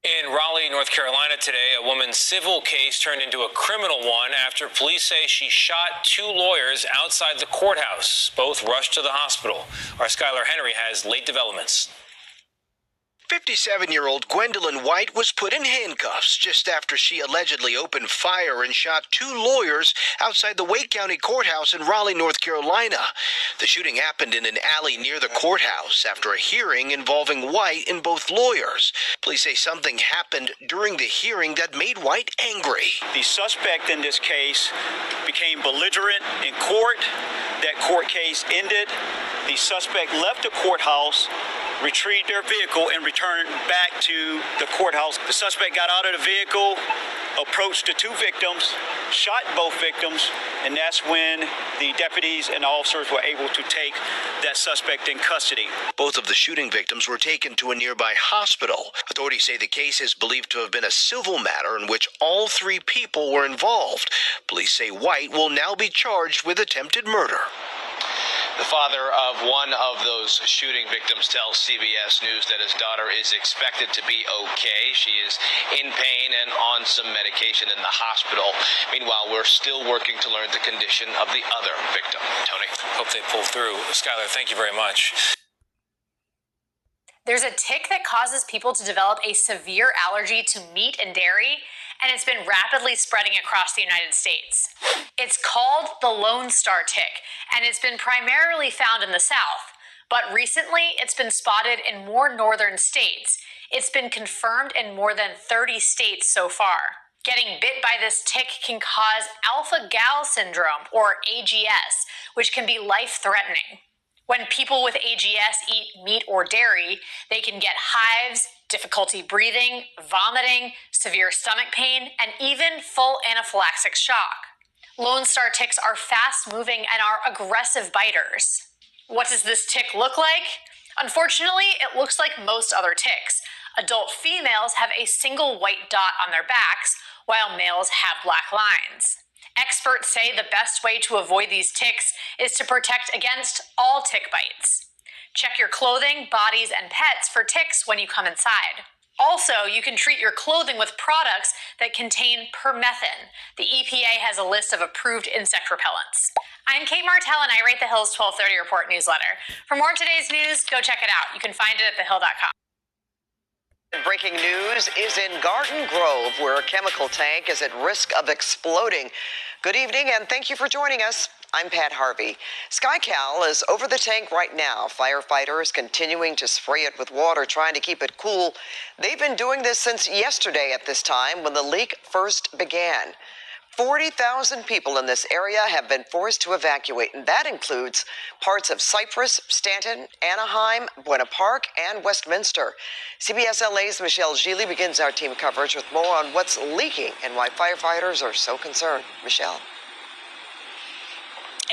In Raleigh, North Carolina today, a woman's civil case turned into a criminal one after police say she shot two lawyers outside the courthouse. Both rushed to the hospital. Our Skylar Henry has late developments. 57-year-old Gwendolyn White was put in handcuffs just after she allegedly opened fire and shot two lawyers outside the Wake County Courthouse in Raleigh, North Carolina. The shooting happened in an alley near the courthouse after a hearing involving White and both lawyers. Police say something happened during the hearing that made White angry. The suspect in this case became belligerent in court. That court case ended. The suspect left the courthouse, retrieved their vehicle, and returned back to the courthouse. The suspect got out of the vehicle, approached the two victims, shot both victims, and that's when the deputies and officers were able to take that suspect in custody. Both of the shooting victims were taken to a nearby hospital. Authorities say the case is believed to have been a civil matter in which all three people were involved. Police say White will now be charged with attempted murder. The father of one of those shooting victims tells CBS News that his daughter is expected to be okay. She is in pain and on some medication in the hospital. Meanwhile, we're still working to learn the condition of the other victim. Tony? Hope they pull through. Skylar, thank you very much. There's a tick that causes people to develop a severe allergy to meat and dairy, and it's been rapidly spreading across the United States. It's called the Lone Star tick, and it's been primarily found in the South. But recently, it's been spotted in more northern states. It's been confirmed in more than 30 states so far. Getting bit by this tick can cause alpha-gal syndrome, or AGS, which can be life-threatening. When people with AGS eat meat or dairy, they can get hives, difficulty breathing, vomiting, severe stomach pain, and even full anaphylactic shock. Lone Star ticks are fast-moving and are aggressive biters. What does this tick look like? Unfortunately, it looks like most other ticks. Adult females have a single white dot on their backs, while males have black lines. Experts say the best way to avoid these ticks is to protect against all tick bites. Check your clothing, bodies, and pets for ticks when you come inside. Also, you can treat your clothing with products that contain permethrin. The EPA has a list of approved insect repellents. I'm Kate Martell, and I write the Hill's 1230 Report newsletter. For more of today's news, go check it out. You can find it at thehill.com. Breaking news is in Garden Grove, where a chemical tank is at risk of exploding. Good evening, and thank you for joining us. I'm Pat Harvey. SkyCal is over the tank right now. Firefighters continuing to spray it with water, trying to keep it cool. They've been doing this since yesterday at this time when the leak first began. 40,000 people in this area have been forced to evacuate, and that includes parts of Cypress, Stanton, Anaheim, Buena Park, and Westminster. CBS LA's Michelle Gili begins our team coverage with more on what's leaking and why firefighters are so concerned. Michelle.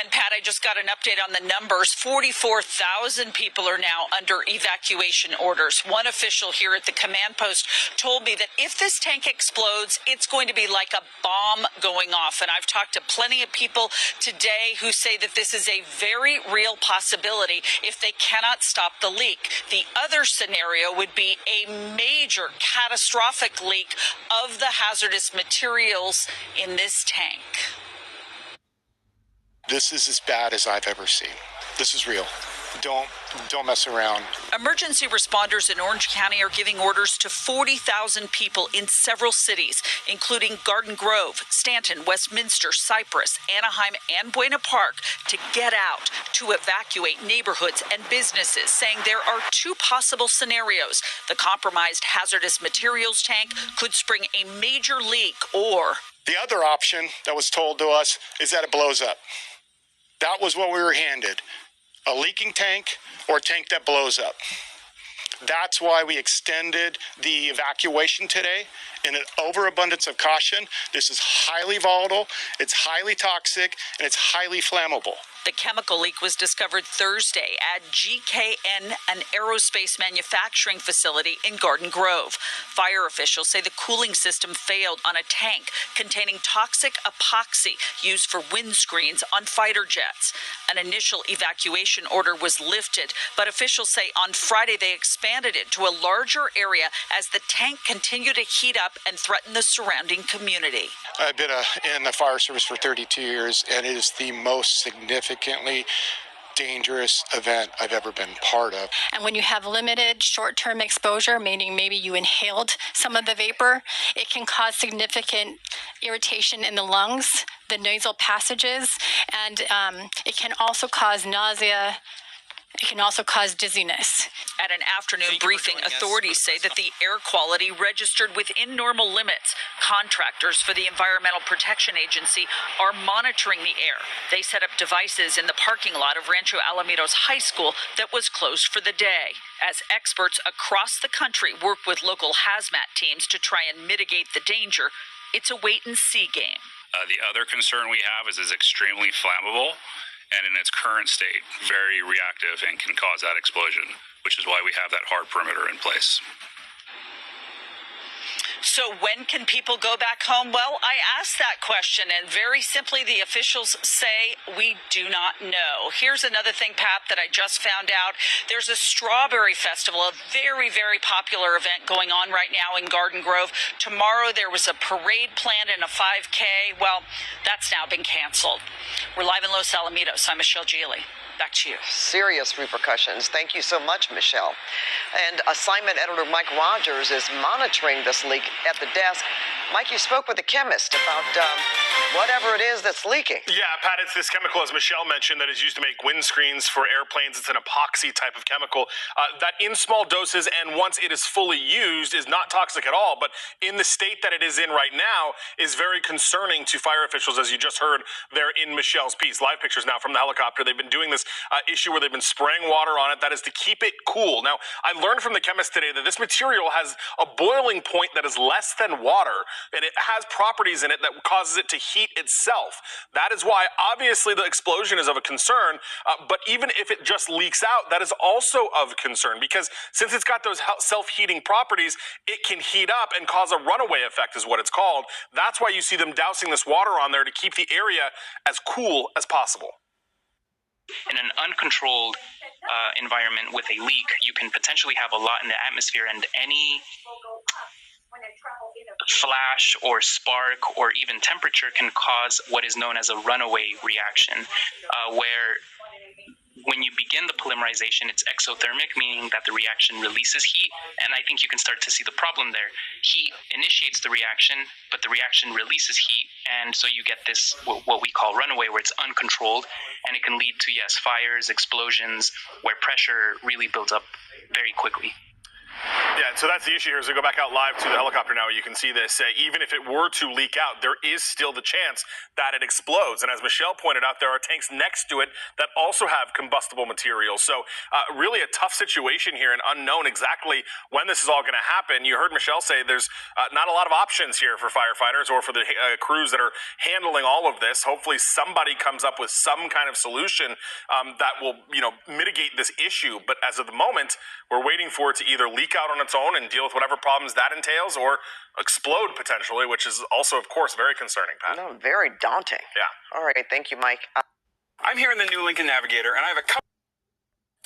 And Pat, I just got an update on the numbers. 44,000 people are now under evacuation orders. One official here at the command post told me that if this tank explodes, it's going to be like a bomb going off. And I've talked to plenty of people today who say that this is a very real possibility if they cannot stop the leak. The other scenario would be a major catastrophic leak of the hazardous materials in this tank. This is as bad as I've ever seen. This is real. Don't mess around. Emergency responders in Orange County are giving orders to 40,000 people in several cities, including Garden Grove, Stanton, Westminster, Cypress, Anaheim, and Buena Park, to get out, to evacuate neighborhoods and businesses, saying there are two possible scenarios. The compromised hazardous materials tank could spring a major leak, or the other option that was told to us is that it blows up. That was what we were handed. A leaking tank or a tank that blows up. That's why we extended the evacuation today in an overabundance of caution. This is highly volatile, it's highly toxic, and it's highly flammable. The chemical leak was discovered Thursday at GKN, an aerospace manufacturing facility in Garden Grove. Fire officials say the cooling system failed on a tank containing toxic epoxy used for windscreens on fighter jets. An initial evacuation order was lifted, but officials say on Friday they expanded it to a larger area as the tank continued to heat up and threaten the surrounding community. I've been in the fire service for 32 years, and it is the most significantly dangerous event I've ever been part of. And when you have limited short-term exposure, meaning maybe you inhaled some of the vapor, it can cause significant irritation in the lungs, the nasal passages, and it can also cause nausea. It can also cause dizziness. At an afternoon briefing, authorities say that the air quality registered within normal limits. Contractors for the Environmental Protection Agency are monitoring the air. They set up devices in the parking lot of Rancho Alamitos High School that was closed for the day. As experts across the country work with local hazmat teams to try and mitigate the danger, it's a wait-and-see game. The other concern we have is it's extremely flammable, and in its current state, very reactive and can cause that explosion, which is why we have that hard perimeter in place. So when can people go back home? Well, I asked that question, and very simply, the officials say we do not know. Here's another thing, Pat, that I just found out. There's a strawberry festival, a very, very popular event going on right now in Garden Grove. Tomorrow there was a parade planned and a 5K. Well, that's now been canceled. We're live in Los Alamitos. I'm Michelle Gili. Back to you. Serious repercussions. Thank you so much, Michelle. And assignment editor Mike Rogers is monitoring this leak at the desk. Mike, you spoke with a chemist about whatever it is that's leaking. Yeah, Pat, it's this chemical, as Michelle mentioned, that is used to make windscreens for airplanes. It's an epoxy type of chemical that in small doses and once it is fully used is not toxic at all. But in the state that it is in right now is very concerning to fire officials, as you just heard there in Michelle's piece. Live pictures now from the helicopter. They've been doing this issue where they've been spraying water on it. That is to keep it cool. Now, I learned from the chemist today that this material has a boiling point that is less than water, and it has properties in it that causes it to heat itself. That is why, obviously, the explosion is of a concern, but even if it just leaks out, that is also of concern, because since it's got those self-heating properties, it can heat up and cause a runaway effect is what it's called. That's why you see them dousing this water on there to keep the area as cool as possible. In an uncontrolled environment with a leak, you can potentially have a lot in the atmosphere, and any flash or spark or even temperature can cause what is known as a runaway reaction, where when you begin the polymerization, it's exothermic, meaning that the reaction releases heat, and I think you can start to see the problem there. Heat initiates the reaction, but the reaction releases heat, and so you get this, what we call runaway, where it's uncontrolled, and it can lead to, yes, fires, explosions, where pressure really builds up very quickly. Yeah, so that's the issue here. As we go back out live to the helicopter now, you can see this. Even if it were to leak out, there is still the chance that it explodes. And as Michelle pointed out, there are tanks next to it that also have combustible materials. So really a tough situation here and unknown exactly when this is all going to happen. You heard Michelle say there's not a lot of options here for firefighters or for the crews that are handling all of this. Hopefully somebody comes up with some kind of solution that will, mitigate this issue. But as of the moment, we're waiting for it to either leak out on its own and deal with whatever problems that entails, or explode potentially, which is also, of course, very concerning, Pat. No, very daunting. Yeah. All right, thank you, Mike. I'm here in the new Lincoln Navigator, and I have a couple.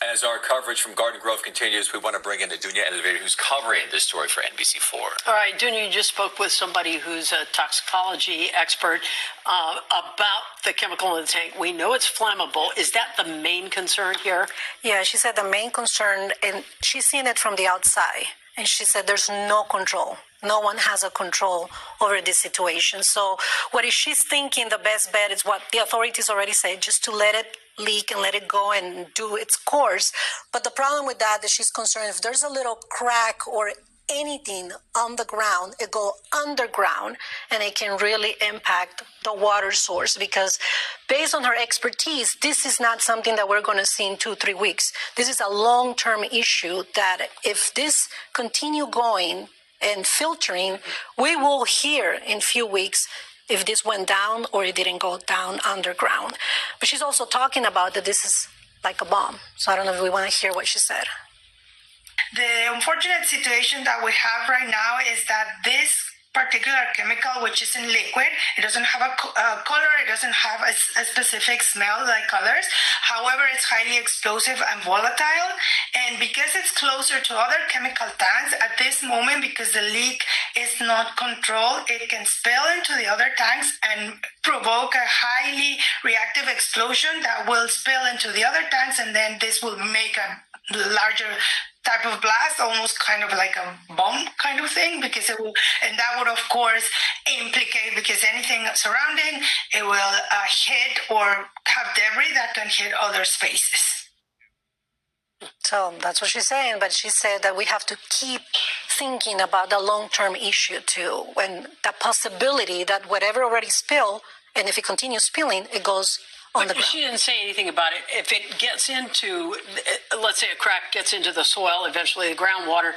As our coverage from Garden Grove continues, we want to bring in Adunia Elevator, who's covering this story for NBC4. All right, Adunia, you just spoke with somebody who's a toxicology expert about the chemical in the tank. We know it's flammable. Is that the main concern here? Yeah, she said the main concern, and she's seen it from the outside, and she said there's no control. No one has a control over this situation. So what is she's thinking the best bet is what the authorities already said, just to let it leak and let it go and do its course. But the problem with that is she's concerned if there's a little crack or anything on the ground, it go underground and it can really impact the water source, because based on her expertise, this is not something that we're going to see in 2-3 weeks. This is a long-term issue that if this continue going and filtering, we will hear in a few weeks if this went down or it didn't go down underground. But she's also talking about that this is like a bomb. So I don't know if we want to hear what she said. The unfortunate situation that we have right now is that this particular chemical, which is in liquid, it doesn't have a color, it doesn't have a specific smell like others. However, it's highly explosive and volatile. And because it's closer to other chemical tanks at this moment, because the leak is not controlled, it can spill into the other tanks and provoke a highly reactive explosion that will spill into the other tanks, and then this will make a larger type of blast, almost kind of like a bomb kind of thing, because it will, and that would of course implicate, because anything surrounding it will hit or have debris that can hit other spaces. So that's what she's saying, but she said that we have to keep thinking about the long-term issue too, and the possibility that whatever already spilled, and if it continues spilling, it goes on the ground. She didn't say anything about it. If it gets into, let's say a crack gets into the soil, eventually the groundwater,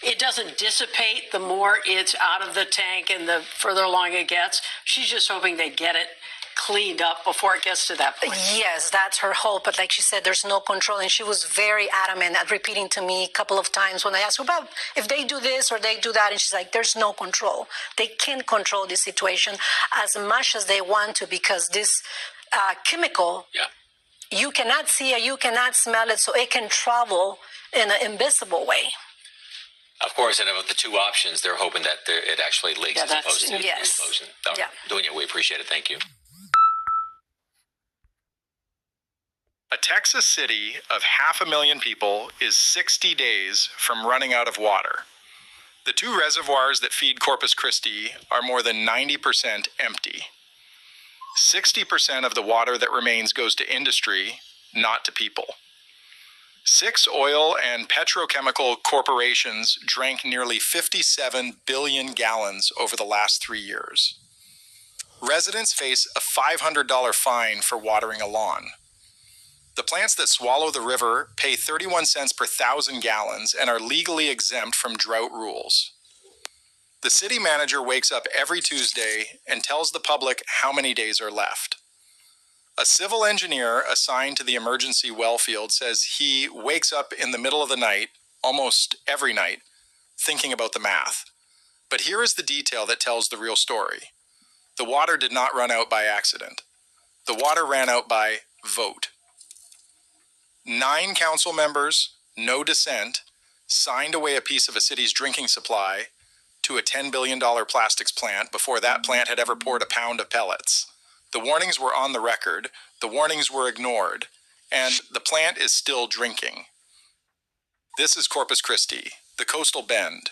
it doesn't dissipate the more it's out of the tank and the further along it gets. She's just hoping they get it cleaned up before it gets to that point. Yes, that's her hope. But like she said, there's no control. And she was very adamant at repeating to me a couple of times when I asked her about if they do this or they do that. And she's like, there's no control. They can't control this situation as much as they want to, because this chemical, you cannot see it, you cannot smell it, so it can travel in an invisible way. Of course, and of the two options, they're hoping that it actually leaks as opposed to explosion. Dunya, we appreciate it. Thank you. A Texas city of 500,000 people is 60 days from running out of water. The two reservoirs that feed Corpus Christi are more than 90% empty. 60% of the water that remains goes to industry, not to people. 6 oil and petrochemical corporations drank nearly 57 billion gallons over the last 3 years. Residents face a $500 fine for watering a lawn. The plants that swallow the river pay 31 cents per 1,000 gallons and are legally exempt from drought rules. The city manager wakes up every Tuesday and tells the public how many days are left. A civil engineer assigned to the emergency well field says he wakes up in the middle of the night, almost every night, thinking about the math. But here is the detail that tells the real story. The water did not run out by accident. The water ran out by vote. 9 council members, no dissent, signed away a piece of a city's drinking supply to a $10 billion plastics plant before that plant had ever poured a pound of pellets. The warnings were on the record, the warnings were ignored, and the plant is still drinking. This is Corpus Christi, the coastal bend.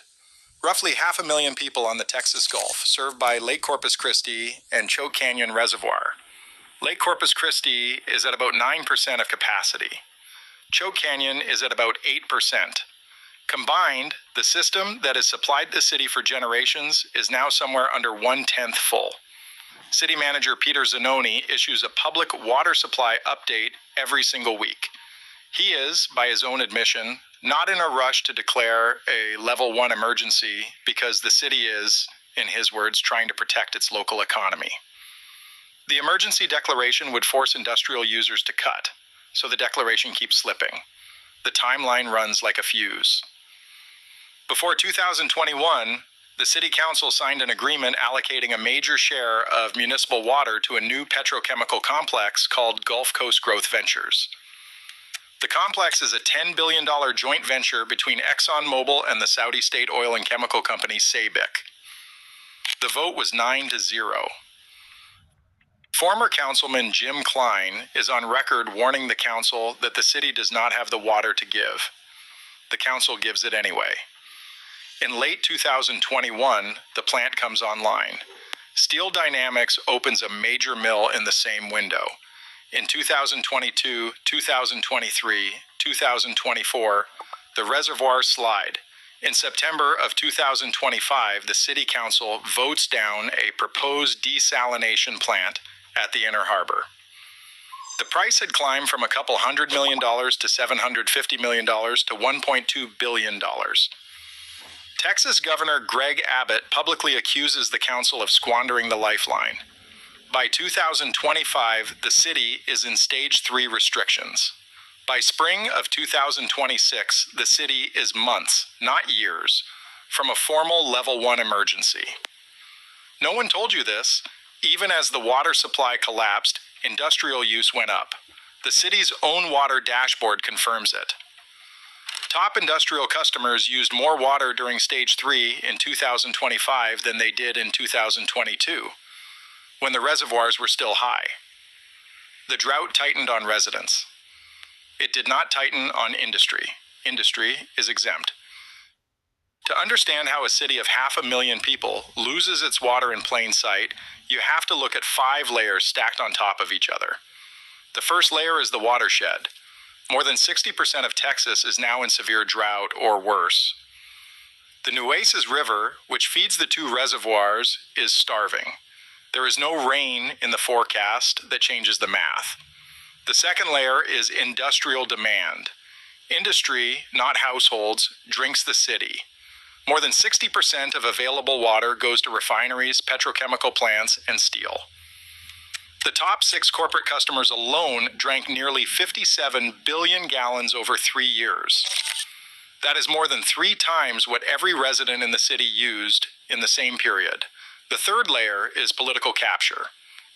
Roughly 500,000 people on the Texas Gulf, served by Lake Corpus Christi and Choke Canyon Reservoir. Lake Corpus Christi is at about 9% of capacity. Choke Canyon is at about 8%. Combined, the system that has supplied the city for generations is now somewhere under 1/10 full. City Manager Peter Zanoni issues a public water supply update every single week. He is, by his own admission, not in a rush to declare a level 1 emergency because the city is, in his words, trying to protect its local economy. The emergency declaration would force industrial users to cut, so the declaration keeps slipping. The timeline runs like a fuse. Before 2021, the City Council signed an agreement allocating a major share of municipal water to a new petrochemical complex called Gulf Coast Growth Ventures. The complex is a $10 billion joint venture between ExxonMobil and the Saudi state oil and chemical company SABIC. The vote was 9-0. Former Councilman Jim Klein is on record warning the council that the city does not have the water to give. The council gives it anyway. In late 2021, the plant comes online. Steel Dynamics opens a major mill in the same window. In 2022, 2023, 2024, the reservoirs slide. In September of 2025, the City Council votes down a proposed desalination plant at the Inner Harbor. The price had climbed from a couple $100 million to $750 million to $1.2 billion. Texas Governor Greg Abbott publicly accuses the council of squandering the lifeline. By 2025, the city is in Stage 3 restrictions. By spring of 2026, the city is months, not years, from a formal Level 1 emergency. No one told you this. Even as the water supply collapsed, industrial use went up. The city's own water dashboard confirms it. Top industrial customers used more water during Stage 3 in 2025 than they did in 2022, when the reservoirs were still high. The drought tightened on residents. It did not tighten on industry. Industry is exempt. To understand how a city of 500,000 people loses its water in plain sight, you have to look at 5 layers stacked on top of each other. The first layer is the watershed. More than 60% of Texas is now in severe drought or worse. The Nueces River, which feeds the 2 reservoirs, is starving. There is no rain in the forecast that changes the math. The second layer is industrial demand. Industry, not households, drinks the city. More than 60% of available water goes to refineries, petrochemical plants, and steel. The top 6 corporate customers alone drank nearly 57 billion gallons over 3 years. That is more than 3 times what every resident in the city used in the same period. The third layer is political capture.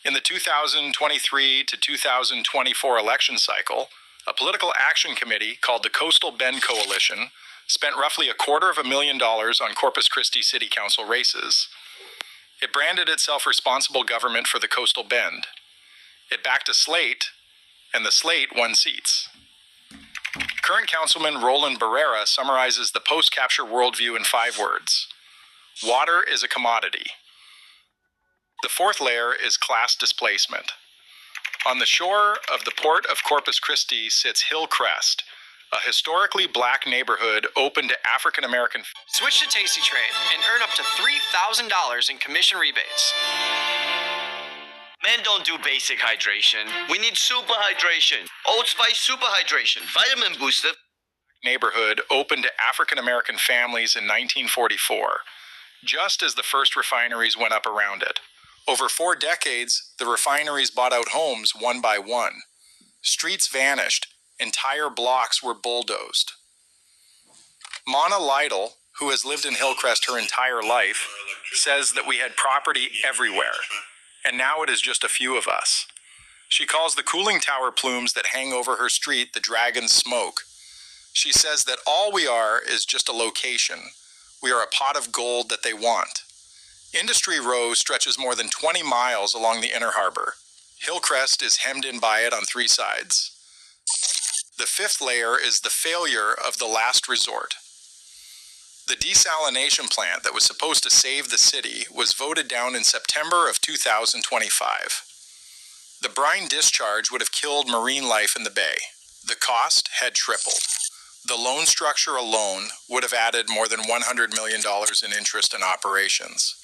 In the 2023 to 2024 election cycle, a political action committee called the Coastal Bend Coalition spent roughly $250,000 on Corpus Christi City Council races. It branded itself responsible government for the Coastal Bend. It backed a slate, and the slate won seats. Current Councilman Roland Barrera summarizes the post-capture worldview in 5 words. Water is a commodity. The fourth layer is class displacement. On the shore of the port of Corpus Christi sits Hillcrest, a historically black neighborhood open to African American. Switch to Tasty Trade and earn up to $3,000 in commission rebates. Men don't do basic hydration. We need super hydration. Old Spice Super Hydration, vitamin booster. Neighborhood opened to African American families in 1944, just as the first refineries went up around it. Over 4 decades, the refineries bought out homes one by one. Streets vanished. Entire blocks were bulldozed. Mona Lytle, who has lived in Hillcrest her entire life, says that we had property everywhere, and now it is just a few of us. She calls the cooling tower plumes that hang over her street the dragon's smoke. She says that all we are is just a location. We are a pot of gold that they want. Industry Row stretches more than 20 miles along the Inner Harbor. Hillcrest is hemmed in by it on 3 sides. The 5th layer is the failure of the last resort. The desalination plant that was supposed to save the city was voted down in September of 2025. The brine discharge would have killed marine life in the bay. The cost had tripled. The loan structure alone would have added more than $100 million in interest and operations.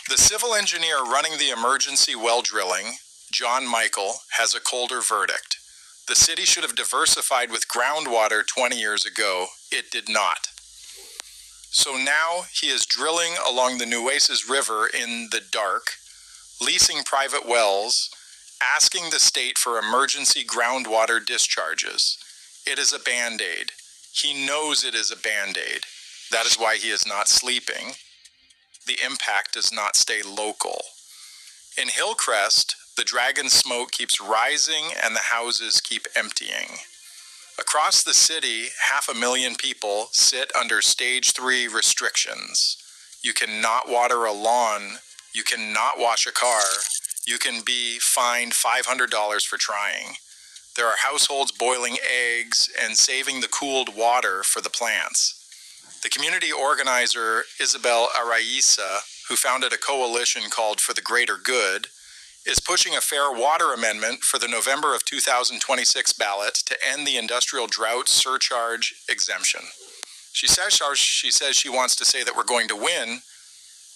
The civil engineer running the emergency well drilling, John Michael, has a colder verdict. The city should have diversified with groundwater 20 years ago. It did not. So now he is drilling along the Nueces River in the dark, leasing private wells, asking the state for emergency groundwater discharges. It is a Band-Aid. He knows it is a Band-Aid. That is why he is not sleeping. The impact does not stay local. In Hillcrest, the dragon smoke keeps rising and the houses keep emptying. Across the city, 500,000 people sit under Stage 3 restrictions. You cannot water a lawn. You cannot wash a car. You can be fined $500 for trying. There are households boiling eggs and saving the cooled water for the plants. The community organizer, Isabel Araiza, who founded a coalition called For the Greater Good, is pushing a fair water amendment for the November of 2026 ballot to end the industrial drought surcharge exemption. She says she wants to say that we're going to win.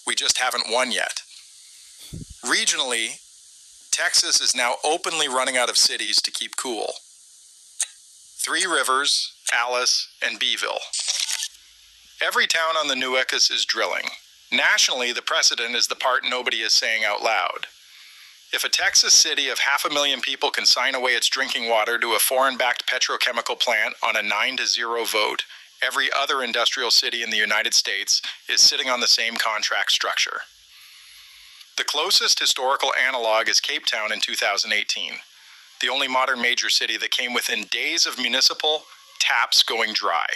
We just haven't won yet. Regionally, Texas is now openly running out of cities to keep cool. 3 Rivers, Alice, and Beeville. Every town on the Nueces is drilling. Nationally, the precedent is the part nobody is saying out loud. If a Texas city of 500,000 people can sign away its drinking water to a foreign-backed petrochemical plant on a 9-0 vote, every other industrial city in the United States is sitting on the same contract structure. The closest historical analog is Cape Town in 2018, the only modern major city that came within days of municipal taps going dry.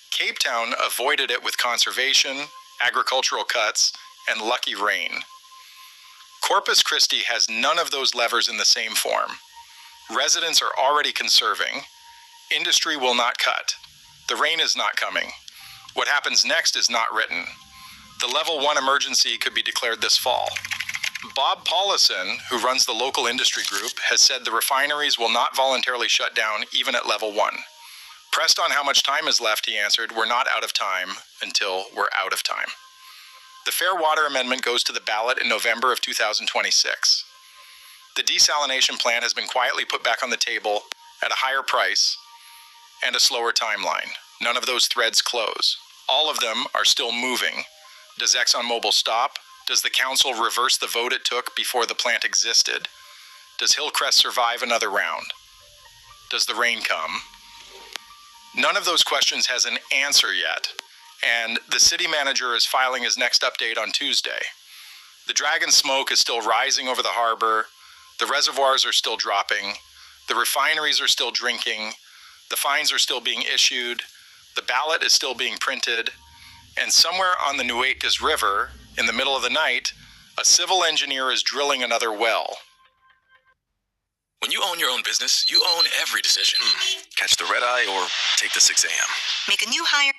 Cape Town avoided it with conservation, agricultural cuts, and lucky rain. Corpus Christi has none of those levers in the same form. Residents are already conserving. Industry will not cut. The rain is not coming. What happens next is not written. The level 1 emergency could be declared this fall. Bob Paulison, who runs the local industry group, has said the refineries will not voluntarily shut down even at level 1. Pressed on how much time is left, he answered, "We're not out of time until we're out of time." The Fair Water Amendment goes to the ballot in November of 2026. The desalination plant has been quietly put back on the table at a higher price and a slower timeline. None of those threads close. All of them are still moving. Does ExxonMobil stop? Does the council reverse the vote it took before the plant existed? Does Hillcrest survive another round? Does the rain come? None of those questions has an answer yet, and the city manager is filing his next update on Tuesday. The dragon smoke is still rising over the harbor, the reservoirs are still dropping, the refineries are still drinking, the fines are still being issued, the ballot is still being printed, and somewhere on the Nueces River, in the middle of the night, a civil engineer is drilling another well. When you own your own business, you own every decision. Catch the red eye or take the 6 a.m. Make a new hire.